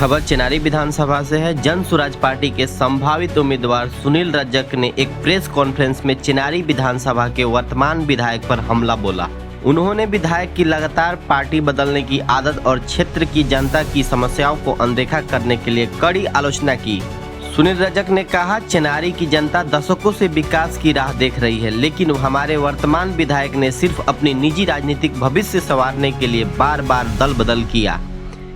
खबर चेनारी विधानसभा से है। जन सुराज पार्टी के संभावित उम्मीदवार सुनील रजक ने एक प्रेस कॉन्फ्रेंस में चेनारी विधानसभा के वर्तमान विधायक पर हमला बोला। उन्होंने विधायक की लगातार पार्टी बदलने की आदत और क्षेत्र की जनता की समस्याओं को अनदेखा करने के लिए कड़ी आलोचना की। सुनील रजक ने कहा, चेनारी की जनता दशकों से विकास की राह देख रही है, लेकिन हमारे वर्तमान विधायक ने सिर्फ अपनी निजी राजनीतिक भविष्य संवारने के लिए बार बार दल बदल किया।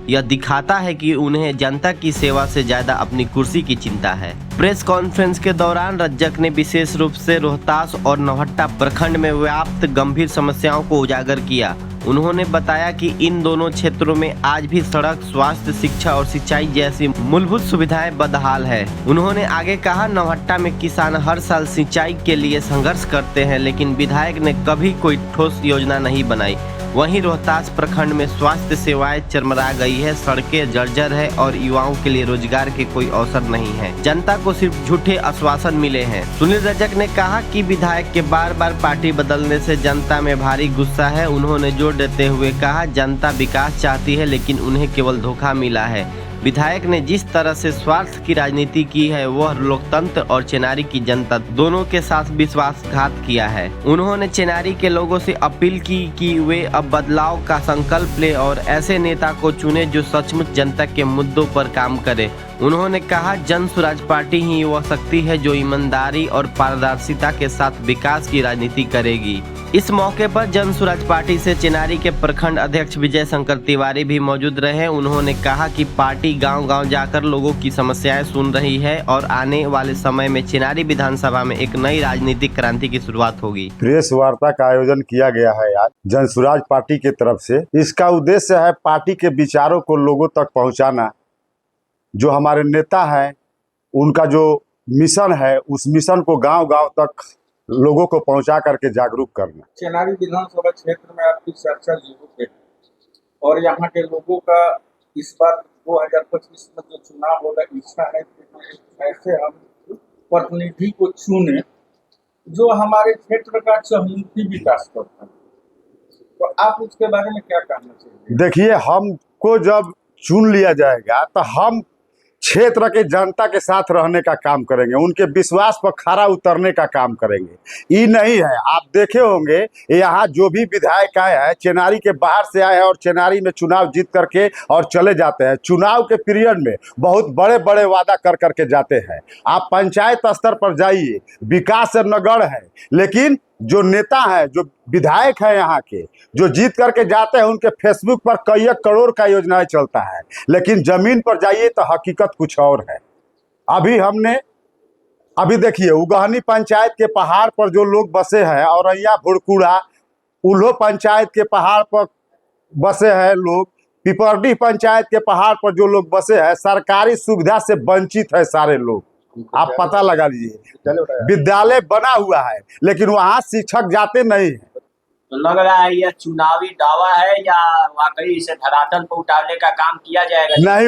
यह दिखाता है कि उन्हें जनता की सेवा से ज्यादा अपनी कुर्सी की चिंता है। प्रेस कॉन्फ्रेंस के दौरान रज्जक ने विशेष रूप से रोहतास और नौहट्टा प्रखंड में व्याप्त गंभीर समस्याओं को उजागर किया। उन्होंने बताया कि इन दोनों क्षेत्रों में आज भी सड़क, स्वास्थ्य, शिक्षा और सिंचाई जैसी मूलभूत सुविधाएं बदहाल है। उन्होंने आगे कहा, नौहट्टा में किसान हर साल सिंचाई के लिए संघर्ष करते हैं, लेकिन विधायक ने कभी कोई ठोस योजना नहीं बनाई। वहीं रोहतास प्रखंड में स्वास्थ्य सेवाएं चरमरा गई है, सड़कें जर्जर है और युवाओं के लिए रोजगार के कोई अवसर नहीं है। जनता को सिर्फ झूठे आश्वासन मिले हैं। सुनील रजक ने कहा कि विधायक के बार बार पार्टी बदलने से जनता में भारी गुस्सा है। उन्होंने जोर देते हुए कहा, जनता विकास चाहती है, लेकिन उन्हें केवल धोखा मिला है। विधायक ने जिस तरह से स्वार्थ की राजनीति की है, वह लोकतंत्र और चेनारी की जनता दोनों के साथ विश्वासघात किया है। उन्होंने चेनारी के लोगों से अपील की कि वे अब बदलाव का संकल्प ले और ऐसे नेता को चुने जो सचमुच जनता के मुद्दों पर काम करे। उन्होंने कहा, जन सुराज पार्टी ही वह शक्ति है जो ईमानदारी और पारदर्शिता के साथ विकास की राजनीति करेगी। इस मौके पर जन सुराज पार्टी से चेनारी के प्रखंड अध्यक्ष विजय शंकर तिवारी भी मौजूद रहे। उन्होंने कहा कि पार्टी गांव-गांव जाकर लोगों की समस्याएं सुन रही है और आने वाले समय में चेनारी विधानसभा में एक नई राजनीतिक क्रांति की शुरुआत होगी। प्रेस वार्ता का आयोजन किया गया है आज जन सुराज पार्टी की तरफ से। इसका उद्देश्य है पार्टी के विचारों को लोगों तक पहुँचाना। जो हमारे नेता हैं, उनका जो मिशन है, उस मिशन को गांव-गांव तक लोगों को पहुंचा करके जागरूक करना। चेनारी विधानसभा क्षेत्र में आपकी चर्चा जरूर है और यहाँ के लोगों का इस बार 2025 में जो चुनाव होगा, इच्छा है कि ऐसे हम प्रतिनिधि को चुने जो हमारे क्षेत्र का चहुमुखी विकास करता है। तो आप उसके बारे में क्या कहना चाहिए? देखिए, हमको जब चुन लिया जाएगा तो हम क्षेत्र के जनता के साथ रहने का काम करेंगे, उनके विश्वास पर खरा उतरने का काम करेंगे। ये नहीं है, आप देखे होंगे यहाँ जो भी विधायक आए हैं चेनारी के बाहर से आए हैं और चेनारी में चुनाव जीत करके और चले जाते हैं। चुनाव के पीरियड में बहुत बड़े बड़े वादा कर करके जाते हैं। आप पंचायत स्तर पर जाइए, विकास से नगढ़ है, लेकिन जो नेता है, जो विधायक है यहाँ के, जो जीत करके जाते हैं, उनके फेसबुक पर कई करोड़ का योजनाएं चलता है, लेकिन जमीन पर जाइए तो हकीकत कुछ और है। अभी देखिए, उगहनी पंचायत के पहाड़ पर जो लोग बसे हैं, औरैया, भुड़कुड़ा, उल्हो पंचायत के पहाड़ पर बसे हैं लोग, पिपरडी पंचायत के पहाड़ पर जो लोग बसे हैं, सरकारी सुविधा से वंचित है सारे लोग। आप पता लगा लीजिए, विद्यालय बना हुआ है लेकिन वहाँ शिक्षक जाते नहीं हैं। तो लग रहा है यह चुनावी दावा है या वाकई इसे धरातल पर उतारने का काम किया जाएगा? नहीं,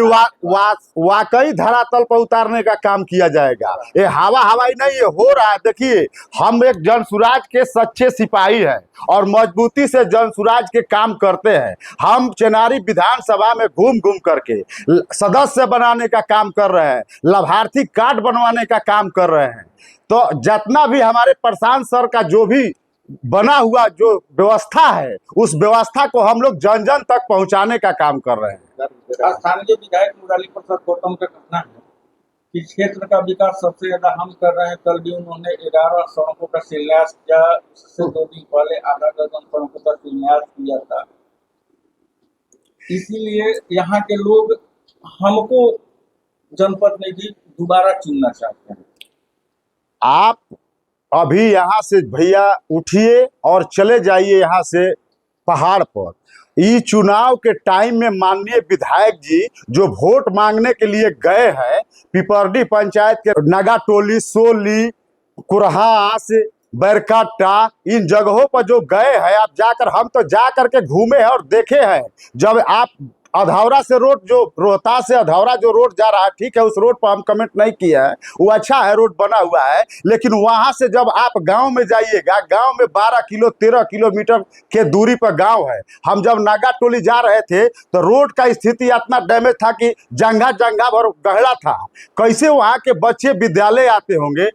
वाकई धरातल पर उतारने का काम किया जाएगा। ये हवाई नहीं, ये हो रहा है। देखिए, हम एक जनसुराज के सच्चे सिपाही हैं और मजबूती से जनसुराज के काम करते हैं। हम चेनारी विधानसभा में घूम घूम करके सदस्य बनाने का काम कर रहे हैं, लाभार्थी कार्ड बनवाने का काम कर रहे हैं। तो जितना भी हमारे प्रशांत सर का जो भी बना हुआ जो व्यवस्था है, उस व्यवस्था को हम लोग जन जन तक पहुंचाने का काम कर रहे हैं। स्थानीय विधायक मुरारी प्रसाद गौतम का कहना है कि क्षेत्र का विकास सबसे ज्यादा हम कर रहे हैं। कल भी उन्होंने 11 सड़कों का शिलान्यास किया, उससे 2 दिन पहले आधा दर्जन सड़कों का शिलान्यास किया था। इसीलिए यहाँ के लोग हमको जनप्रतिनिधि दोबारा चुनना चाहते हैं। आप अभी यहाँ से भैया उठिए और चले जाइए यहाँ से पहाड़ पर। ये चुनाव के टाइम में माननीय विधायक जी जो वोट मांगने के लिए गए हैं, पिपरडी पंचायत के नगाटोली, सोली, कुरहास, बैरकाटा, इन जगहों पर जो गए हैं, आप जाकर, हम तो जा करके घूमे हैं और देखे हैं। जब आप अधौरा से रोड, जो रोहतास से अधौरा जो रोड जा रहा है, ठीक है, उस रोड पर हम कमेंट नहीं किया है, वो अच्छा है, रोड बना हुआ है। लेकिन वहां से जब आप गांव में जाइएगा, गांव में 13 किलोमीटर के दूरी पर गांव है। हम जब नागा टोली जा रहे थे तो रोड का स्थिति इतना डैमेज था कि जंगा जंगा भर गहरा था। कैसे वहाँ के बच्चे विद्यालय आते होंगे,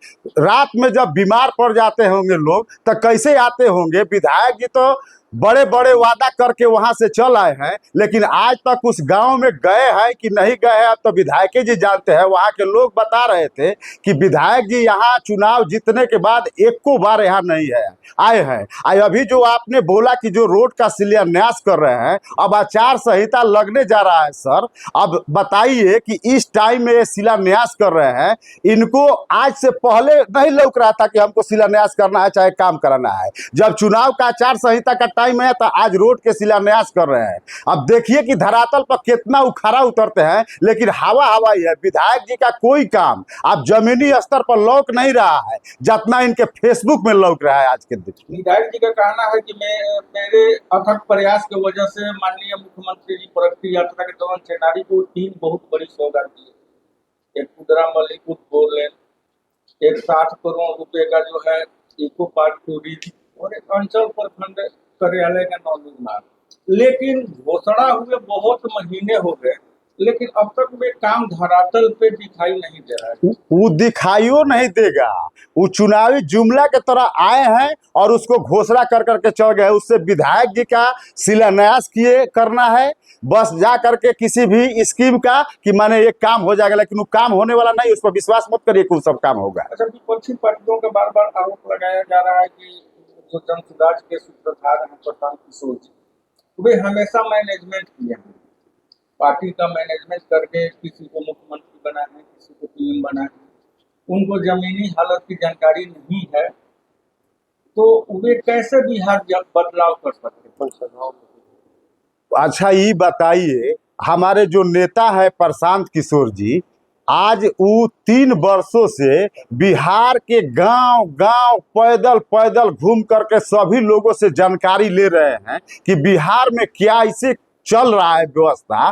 रात में जब बीमार पड़ जाते होंगे लोग, तो कैसे आते होंगे। विधायक जी तो बड़े बड़े वादा करके वहां से चल आए हैं, लेकिन आज तक उस गांव में गए हैं कि नहीं गए हैं, अब तो विधायक जी जानते हैं। वहां के लोग बता रहे थे कि विधायक जी यहाँ चुनाव जीतने के बाद एक को बार यहाँ नहीं है आए हैं। अभी जो आपने बोला कि जो रोड का शिलान्यास कर रहे हैं, अब आचार संहिता लगने जा रहा है सर, अब बताइए कि इस टाइम में ये शिलान्यास कर रहे हैं, इनको आज से पहले नहीं लौक रहा था कि हमको शिलान्यास करना है चाहे काम कराना है। जब चुनाव का आचार संहिता का टाइम है तो आज रोड के शिलान्यास कर रहे हैं। अब देखिए कि धरातल पर कितना उखाड़ा उतरते हैं, लेकिन हवा हवा ही है। विधायक जी का कोई काम अब जमीनी स्तर पर लौक नहीं रहा है जितना इनके फेसबुक में लौक रहा है आज के दिन। विधायक जी का कहना है कि मेरे अथक प्रयास की वजह से माननीय मुख्यमंत्री जी प्रगति यात्रा के दौरान चेनारी को 3 बहुत बड़ी सौगात दी। एक कुदरा मल्लिकुट फोर लेन, एक 60 करोड़ रुपए का जो है इको पार्क टूरिज्म, और एक अंचल प्रखंड कार्यालय का नवनिर्माण। लेकिन घोषणा हुए बहुत महीने हो गए, लेकिन अब तक वे काम धरातल पे दिखाई नहीं दे रहा है। वो दिखाइयो नहीं देगा, वो चुनावी जुमला के तरह आए हैं और उसको घोषणा कर करके चल गए। उससे विधायक जी का शिलान्यास किए करना है बस, जा करके किसी भी स्कीम का कि माने एक काम हो जाएगा, लेकिन वो काम होने वाला नहीं। उस पर विश्वास मत करिए कि वो सब काम होगा। अच्छा, विपक्षी पार्टियों का बार बार आरोप लगाया जा रहा है कि जो जनसुराज के सूत्रधार हैं प्रशांत किशोर जी, वे हमेशा मैनेजमेंट किए हैं, पार्टी का मैनेजमेंट करके किसी को मुख्यमंत्री बना है, किसी को पीएम बना है, उनको जमीनी हालत की जानकारी नहीं है, तो वे कैसे बिहार बदलाव कर सकते हैं? अच्छा ये बताइए, हमारे जो नेता है प्रशांत किशोर जी, आज वो 3 वर्षों से बिहार के गांव गांव पैदल पैदल घूम करके सभी लोगों से जानकारी ले रहे हैं कि बिहार में क्या इसे चल रहा है व्यवस्था।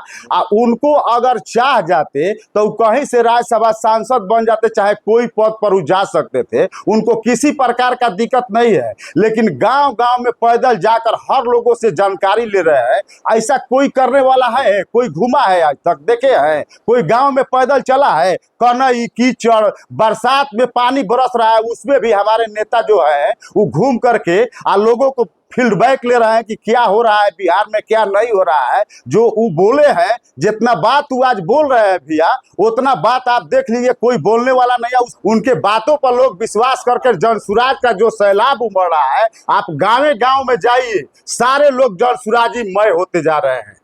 उनको अगर चाह जाते तो कहीं से राज्यसभा सांसद बन जाते, चाहे कोई पद पर वो जा सकते थे, उनको किसी प्रकार का दिक्कत नहीं है। लेकिन गांव गांव में पैदल जाकर हर लोगों से जानकारी ले रहे हैं। ऐसा कोई करने वाला है? कोई घूमा है आज तक? देखे हैं कोई गांव में पैदल चला है? कनई कीचड़ बरसात में पानी बरस रहा है, उसमें भी हमारे नेता जो है वो घूम करके लोगों को फीडबैक ले रहे हैं कि क्या हो रहा है बिहार में, क्या नहीं हो रहा है। जो वो बोले हैं, जितना बात वो आज बोल रहे हैं भैया, उतना बात आप देख लीजिए कोई बोलने वाला नहीं है। उनके बातों पर लोग विश्वास करके जनसुराज का जो सैलाब उमड़ रहा है, आप गाँव गाँव में जाइए, सारे लोग जनसुराजी मय होते जा रहे हैं।